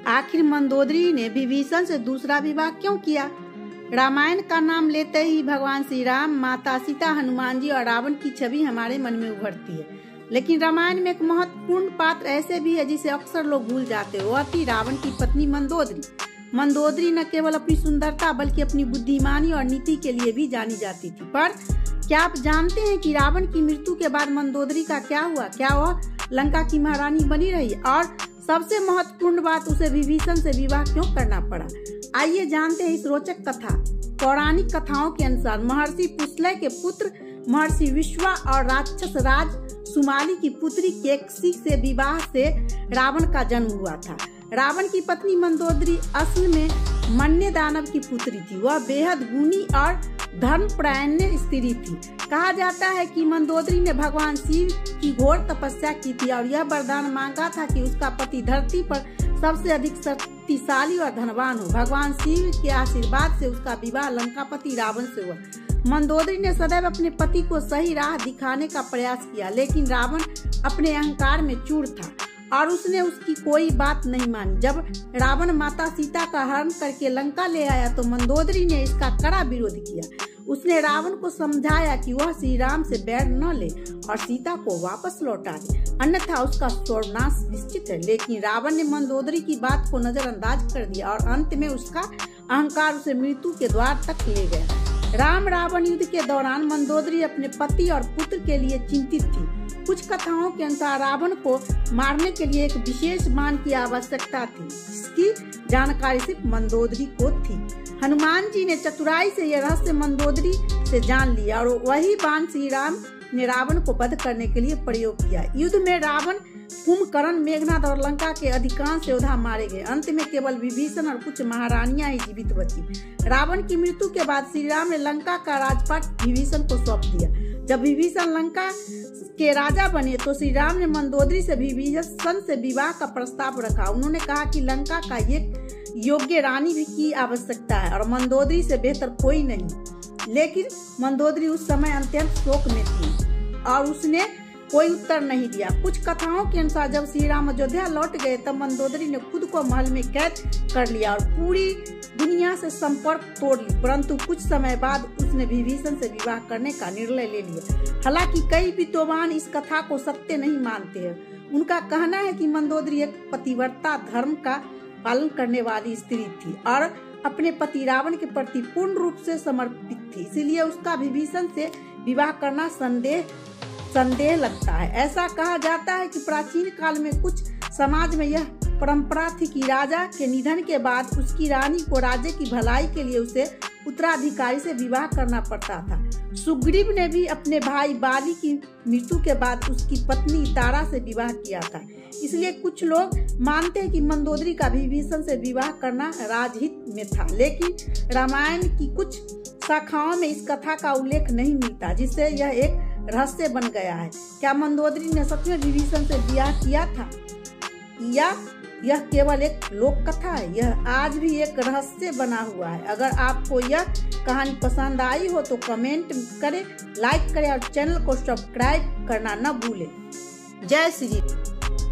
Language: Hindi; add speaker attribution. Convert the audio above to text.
Speaker 1: आखिर मंदोदरी ने विभीषण से दूसरा विवाह क्यों किया? रामायण का नाम लेते ही भगवान श्री राम, माता सीता, हनुमान जी और रावण की छवि हमारे मन में उभरती है। लेकिन रामायण में एक महत्वपूर्ण पात्र ऐसे भी है जिसे अक्सर लोग भूल जाते हैं। वह थी रावण की पत्नी मंदोदरी। मंदोदरी न केवल अपनी सुंदरता बल्कि अपनी बुद्धिमानी और नीति के लिए भी जानी जाती थी। पर क्या आप जानते हैं कि रावण की मृत्यु के बाद मंदोदरी का क्या हुआ? क्या वह लंका की महारानी बनी रही? और सबसे महत्वपूर्ण बात, उसे विभीषण से विवाह क्यों करना पड़ा? आइए जानते हैं इस रोचक कथा। पौराणिक कथाओं के अनुसार महर्षि पुष्लय के पुत्र महर्षि विश्वा और राक्षस राज सुमाली की पुत्री केकसी से विवाह से रावण का जन्म हुआ था। रावण की पत्नी मंदोदरी असल में मन्य दानव की पुत्री थी। वह बेहद गुणी और धर्मपरायण स्त्री थी। कहा जाता है कि मंदोदरी ने भगवान शिव की घोर तपस्या की थी और यह वरदान मांगा था कि उसका पति धरती पर सबसे अधिक शक्तिशाली और धनवान हो। भगवान शिव के आशीर्वाद से उसका विवाह लंकापति रावण से हुआ। मंदोदरी ने सदैव अपने पति को सही राह दिखाने का प्रयास किया, लेकिन रावण अपने अहंकार में चूर था और उसने उसकी कोई बात नहीं मानी। जब रावण माता सीता का हरण करके लंका ले आया तो मंदोदरी ने इसका कड़ा विरोध किया। उसने रावण को समझाया कि वह श्री राम से बैर न ले और सीता को वापस लौटा दे, अन्यथा उसका सर्वनाश निश्चित है। लेकिन रावण ने मंदोदरी की बात को नजरअंदाज कर दिया और अंत में उसका अहंकार उसे मृत्यु के द्वार तक ले गया। राम रावण युद्ध के दौरान मंदोदरी अपने पति और पुत्र के लिए चिंतित थी। कुछ कथाओं के अनुसार रावण को मारने के लिए एक विशेष बाण की आवश्यकता थी, जिसकी जानकारी सिर्फ मंदोदरी को थी। हनुमान जी ने चतुराई से यह रहस्य मंदोदरी से जान लिया और वही बाण श्री राम ने रावण को वध करने के लिए प्रयोग किया। युद्ध में रावण, कुंभकर्ण, मेघनाद और लंका के अधिकांश योद्धा मारे गए। अंत में केवल विभीषण और कुछ महारानियां ही जीवित बची। रावण की मृत्यु के बाद श्री राम ने लंका का राजपाट विभीषण को सौंप दिया। जब विभीषण लंका के राजा बने तो श्री राम ने मंदोदरी से विभीषण से विवाह का प्रस्ताव रखा। उन्होंने कहा कि लंका का एक योग्य रानी भी की आवश्यकता है और मंदोदरी से बेहतर कोई नहीं। लेकिन मंदोदरी उस समय अत्यंत शोक में थी और उसने कोई उत्तर नहीं दिया। कुछ कथाओं के अनुसार जब श्री राम अयोध्या लौट गए तब मंदोदरी ने खुद को महल में कैद कर लिया और पूरी दुनिया से संपर्क तोड़ ली। परंतु कुछ समय बाद उसने विभीषण से विवाह करने का निर्णय ले लिया। हालांकि कई विद्वान इस कथा को सत्य नहीं मानते हैं। उनका कहना है कि मंदोदरी एक पतिव्रता धर्म का पालन करने वाली स्त्री थी और अपने पति रावण के प्रति पूर्ण रूप से समर्पित थी, इसलिए उसका विभीषण से विवाह करना संदेह लगता है। ऐसा कहा जाता है कि प्राचीन काल में कुछ समाज में यह परंपरा थी कि राजा के निधन के बाद उसकी रानी को राज्य की भलाई के लिए उसे उत्तराधिकारी से विवाह करना पड़ता था। सुग्रीव ने भी अपने भाई बाली की मृत्यु के बाद उसकी पत्नी तारा से विवाह किया था। इसलिए कुछ लोग मानते हैं कि मंदोदरी का विभीषण से विवाह करना राजहित में था। लेकिन रामायण की कुछ शाखाओं में इस कथा का उल्लेख नहीं मिलता, जिससे यह एक रहस्य बन गया है। क्या मंदोदरी ने सच में विभीषण से विवाह किया था या यह केवल एक लोक कथा है? यह आज भी एक रहस्य बना हुआ है। अगर आपको यह कहानी पसंद आई हो तो कमेंट करें, लाइक करें और चैनल को सब्सक्राइब करना न भूलें। जय श्री राम।